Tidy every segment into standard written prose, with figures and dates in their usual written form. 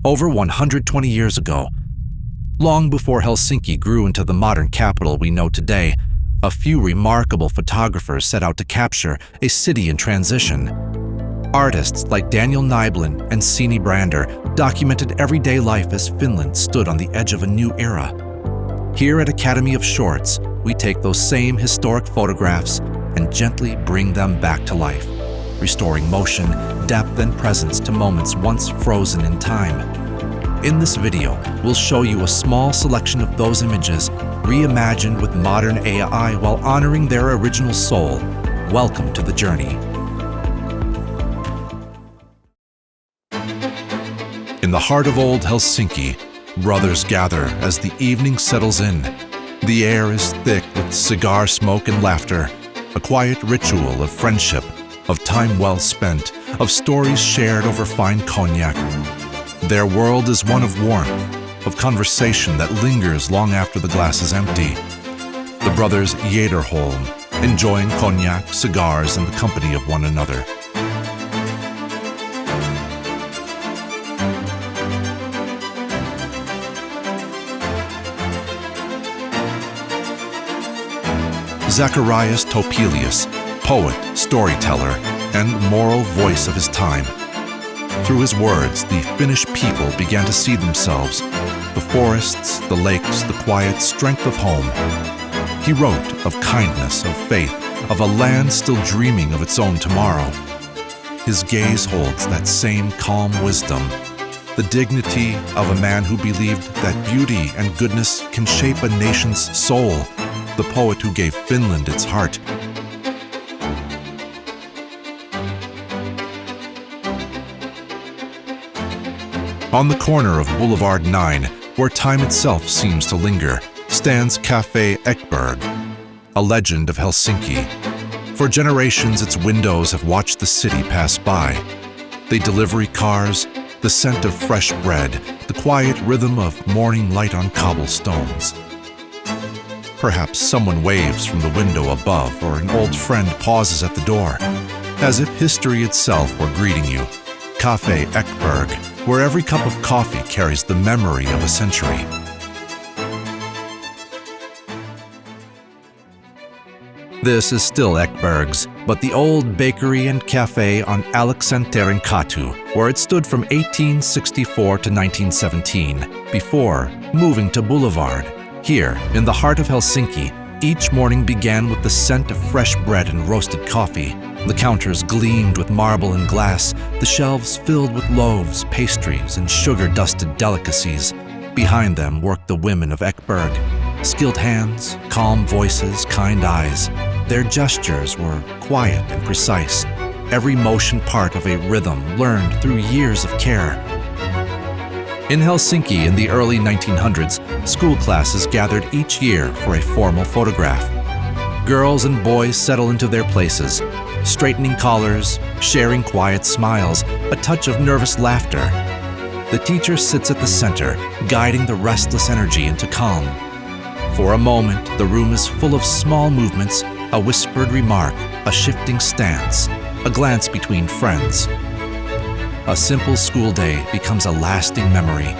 over 120 years ago. Long before Helsinki grew into the modern capital we know today, a few remarkable photographers set out to capture a city in transition. Artists like Daniel Nyblin and Signe documented everyday life as Finland stood on the edge of a new era. Here at Academy of Shorts, we take those same historic photographs and gently bring them back to life, restoring motion, depth, and presence to moments once frozen in time. In this video, we'll show you a small selection of those images, reimagined with modern AI while honoring their original soul. Welcome to the journey. In the heart of old Helsinki, brothers gather as the evening settles in. The air is thick with cigar smoke and laughter, a quiet ritual of friendship, of time well spent, of stories shared over fine cognac. Their world is one of warmth, of conversation that lingers long after the glass is empty. The brothers Jäderholm, enjoying cognac, cigars, and the company of one another. Zacharias Topelius, poet, storyteller, and moral voice of his time. Through his words, the Finnish people began to see themselves, the forests, the lakes, the quiet strength of home. He wrote of kindness, of faith, of a land still dreaming of its own tomorrow. His gaze holds that same calm wisdom, the dignity of a man who believed that beauty and goodness can shape a nation's soul, the poet who gave Finland its heart. On the corner of Boulevard 9, where time itself seems to linger, stands Cafe Ekberg, a legend of Helsinki. For generations, its windows have watched the city pass by. The delivery cars, the scent of fresh bread, the quiet rhythm of morning light on cobblestones. Perhaps someone waves from the window above, or an old friend pauses at the door, as if history itself were greeting you. Cafe Ekberg, where every cup of coffee carries the memory of a century. This is still Ekberg's, but the old bakery and cafe on Aleksanterin Katu, where it stood from 1864 to 1917, before moving to Boulevard. Here, in the heart of Helsinki, each morning began with the scent of fresh bread and roasted coffee. The counters gleamed with marble and glass, the shelves filled with loaves, pastries, and sugar-dusted delicacies. Behind them worked the women of Ekberg. Skilled hands, calm voices, kind eyes. Their gestures were quiet and precise, every motion part of a rhythm learned through years of care. In Helsinki in the early 1900s, school classes gathered each year for a formal photograph. Girls and boys settle into their places, straightening collars, sharing quiet smiles, a touch of nervous laughter. The teacher sits at the center, guiding the restless energy into calm. For a moment, the room is full of small movements, a whispered remark, a shifting stance, a glance between friends. A simple school day becomes a lasting memory,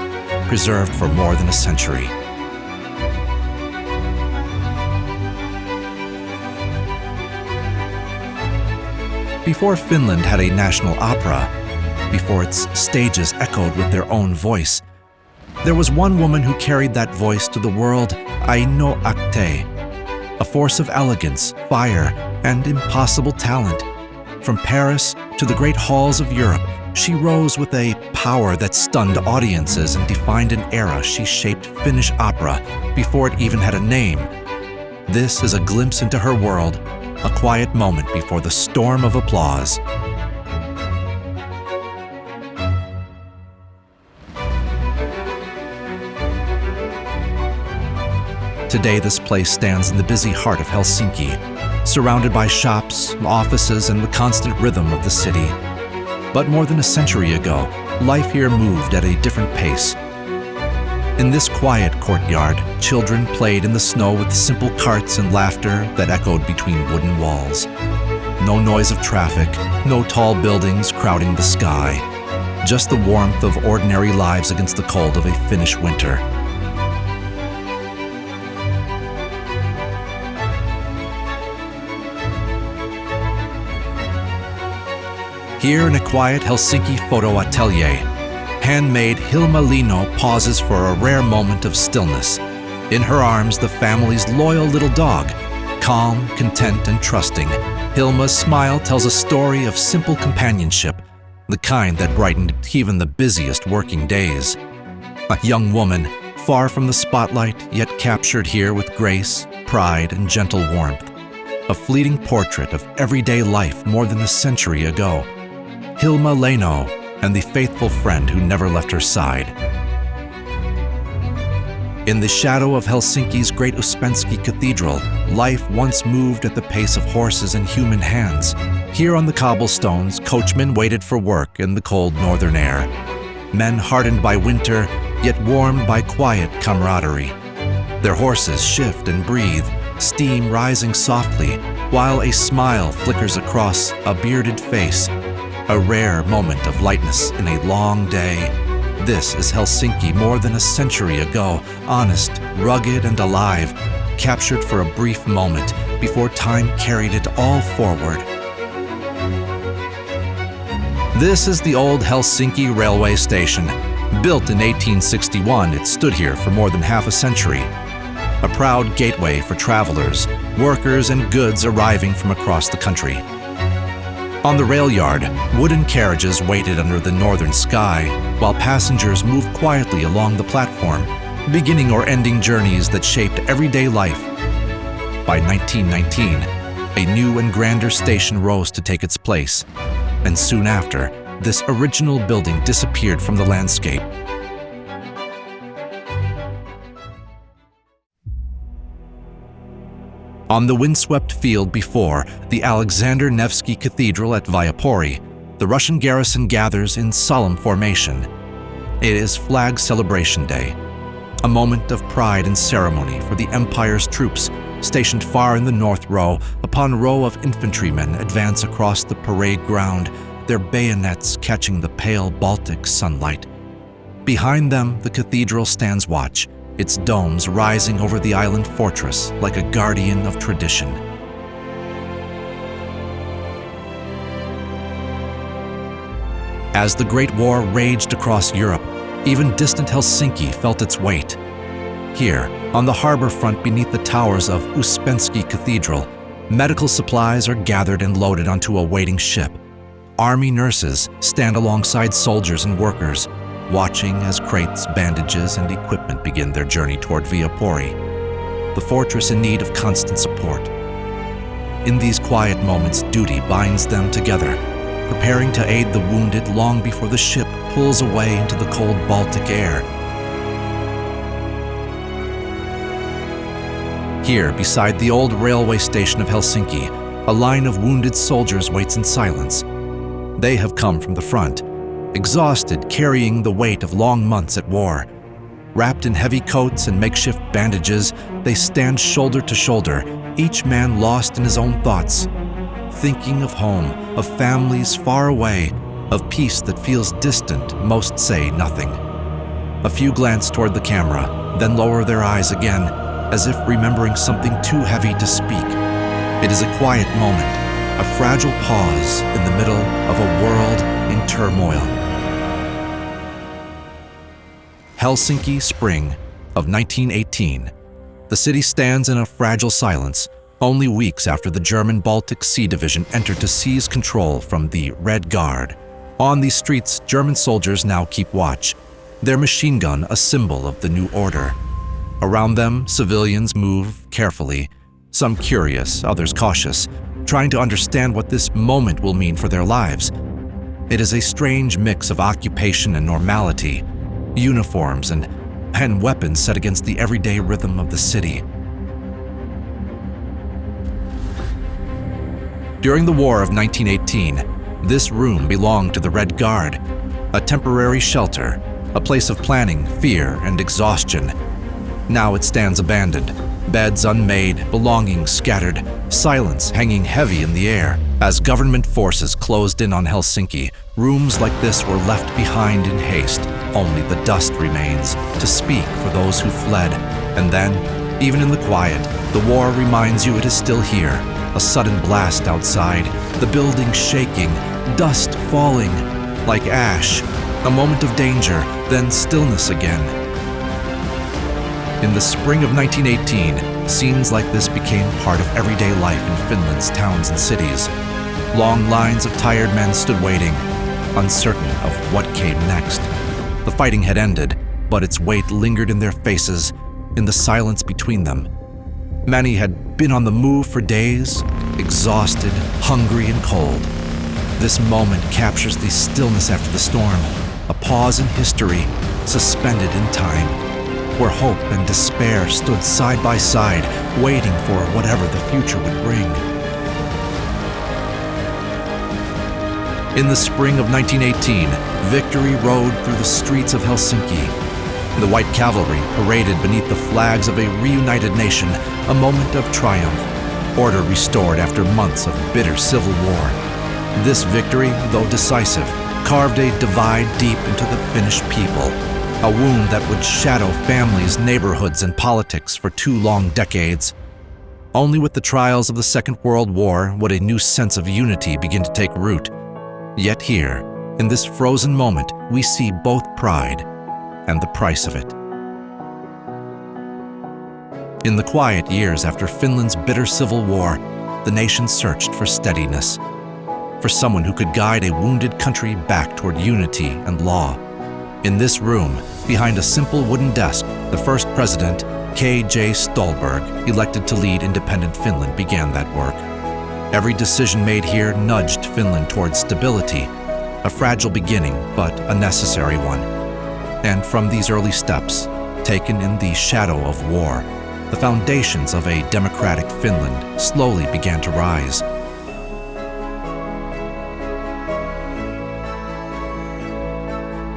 preserved for more than a century. Before Finland had a national opera, before its stages echoed with their own voice, there was one woman who carried that voice to the world, Aino Akte, a force of elegance, fire, and impossible talent. From Paris to the great halls of Europe, she rose with a power that stunned audiences and defined an era. She shaped Finnish opera before it even had a name. This is a glimpse into her world, a quiet moment before the storm of applause. Today, this place stands in the busy heart of Helsinki, surrounded by shops, offices, and the constant rhythm of the city. But more than a century ago, life here moved at a different pace. In this quiet courtyard, children played in the snow with simple carts and laughter that echoed between wooden walls. No noise of traffic, no tall buildings crowding the sky. just the warmth of ordinary lives against the cold of a Finnish winter. Here in a quiet Helsinki photo atelier, handmade Hilma Lino pauses for a rare moment of stillness. In her arms, the family's loyal little dog, calm, content, and trusting. Hilma's smile tells a story of simple companionship, the kind that brightened even the busiest working days. A young woman, far from the spotlight, yet captured here with grace, pride, and gentle warmth. A fleeting portrait of everyday life more than a century ago. Hilma Lino, and the faithful friend who never left her side. In the shadow of Helsinki's great Uspensky Cathedral, life once moved at the pace of horses and human hands. Here on the cobblestones, coachmen waited for work in the cold northern air. Men hardened by winter, yet warmed by quiet camaraderie. Their horses shift and breathe, steam rising softly, while a smile flickers across a bearded face. A rare moment of lightness in a long day. This is Helsinki more than a century ago, honest, rugged, and alive, captured for a brief moment before time carried it all forward. This is the old Helsinki railway station. Built in 1861, it stood here for more than half a century. A proud gateway for travelers, workers, and goods arriving from across the country. On the rail yard, wooden carriages waited under the northern sky, while passengers moved quietly along the platform, beginning or ending journeys that shaped everyday life. By 1919, a new and grander station rose to take its place, and soon after, this original building disappeared from the landscape. On the windswept field before the Alexander Nevsky Cathedral at Viapuri, the Russian garrison gathers in solemn formation. It is Flag Celebration Day, a moment of pride and ceremony for the Empire's troops stationed far in the north row. Upon row of infantrymen advance across the parade ground, their bayonets catching the pale Baltic sunlight. Behind them, the cathedral stands watch, its domes rising over the island fortress like a guardian of tradition. As the Great War raged across Europe, even distant Helsinki felt its weight. Here, on the harbor front beneath the towers of Uspensky Cathedral, medical supplies are gathered and loaded onto a waiting ship. Army nurses stand alongside soldiers and workers, watching as crates, bandages, and equipment begin their journey toward Viapuri, the fortress in need of constant support. In these quiet moments, duty binds them together, preparing to aid the wounded long before the ship pulls away into the cold Baltic air. Here, beside the old railway station of Helsinki, a line of wounded soldiers waits in silence. They have come from the front, exhausted, carrying the weight of long months at war. Wrapped in heavy coats and makeshift bandages, they stand shoulder to shoulder, each man lost in his own thoughts, thinking of home, of families far away, of peace that feels distant. Most say nothing. A few glance toward the camera, then lower their eyes again, as if remembering something too heavy to speak. It is a quiet moment, a fragile pause in the middle of a world in turmoil. Helsinki, spring of 1918. The city stands in a fragile silence, only weeks after the German Baltic Sea Division entered to seize control from the Red Guard. On these streets, German soldiers now keep watch, their machine gun a symbol of the new order. Around them, civilians move carefully, some curious, others cautious, trying to understand what this moment will mean for their lives. It is a strange mix of occupation and normality, uniforms and weapons set against the everyday rhythm of the city. During the War of 1918, this room belonged to the Red Guard, a temporary shelter, a place of planning, fear, and exhaustion. Now it stands abandoned, Beds unmade, belongings scattered, silence hanging heavy in the air. As government forces closed in on Helsinki, rooms like this were left behind in haste. Only the dust remains to speak for those who fled. And then, even in the quiet, the war reminds you it is still here. A sudden blast outside, the building shaking, dust falling like ash. A moment of danger, then stillness again. In the spring of 1918, scenes like this became part of everyday life in Finland's towns and cities. Long lines of tired men stood waiting, uncertain of what came next. The fighting had ended, but its weight lingered in their faces, in the silence between them. Many had been on the move for days, exhausted, hungry, and cold. This moment captures the stillness after the storm, a pause in history, suspended in time, where hope and despair stood side by side, waiting for whatever the future would bring. In the spring of 1918, victory rode through the streets of Helsinki. The White Cavalry paraded beneath the flags of a reunited nation, a moment of triumph, order restored after months of bitter civil war. This victory, though decisive, carved a divide deep into the Finnish people, a wound that would shadow families, neighborhoods, and politics for 2 long decades. Only with the trials of the Second World War would a new sense of unity begin to take root. Yet here, in this frozen moment, we see both pride and the price of it. In the quiet years after Finland's bitter civil war, the nation searched for steadiness, for someone who could guide a wounded country back toward unity and law. In this room, behind a simple wooden desk, the first president, K.J. Ståhlberg, elected to lead independent Finland, began that work. Every decision made here nudged Finland towards stability, a fragile beginning, but a necessary one. And from these early steps, taken in the shadow of war, the foundations of a democratic Finland slowly began to rise.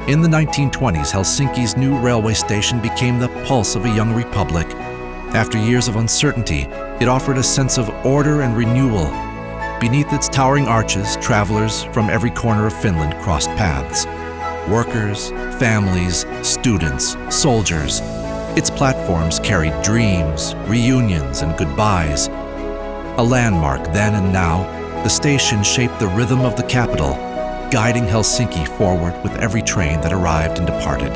In the 1920s, Helsinki's new railway station became the pulse of a young republic. After years of uncertainty, it offered a sense of order and renewal. Beneath its towering arches, travelers from every corner of Finland crossed paths. Workers, families, students, soldiers. Its platforms carried dreams, reunions, and goodbyes. A landmark then and now, the station shaped the rhythm of the capital, guiding Helsinki forward with every train that arrived and departed.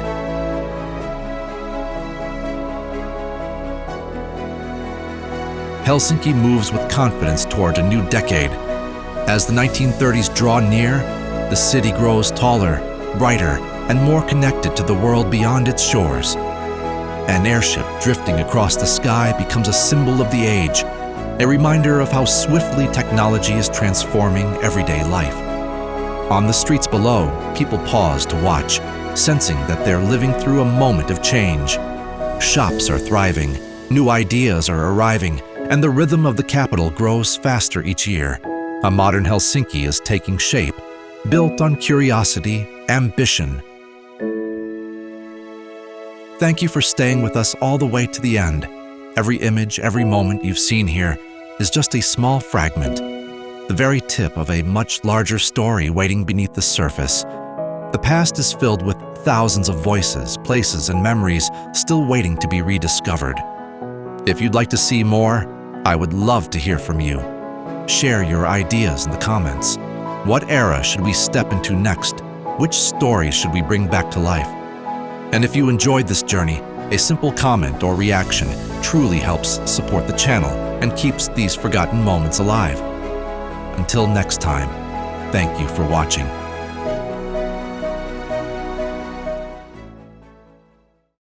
Helsinki moves with confidence toward a new decade. As the 1930s draw near, the city grows taller, brighter, and more connected to the world beyond its shores. An airship drifting across the sky becomes a symbol of the age, a reminder of how swiftly technology is transforming everyday life. On the streets below, people pause to watch, sensing that they're living through a moment of change. Shops are thriving, new ideas are arriving, and the rhythm of the capital grows faster each year. A modern Helsinki is taking shape, built on curiosity, ambition. Thank you for staying with us all the way to the end. Every image, every moment you've seen here is just a small fragment, the very tip of a much larger story waiting beneath the surface. The past is filled with thousands of voices, places, and memories still waiting to be rediscovered. If you'd like to see more, I would love to hear from you. Share your ideas in the comments. What era should we step into next? Which story should we bring back to life? And if you enjoyed this journey, a simple comment or reaction truly helps support the channel and keeps these forgotten moments alive. Until next time, thank you for watching.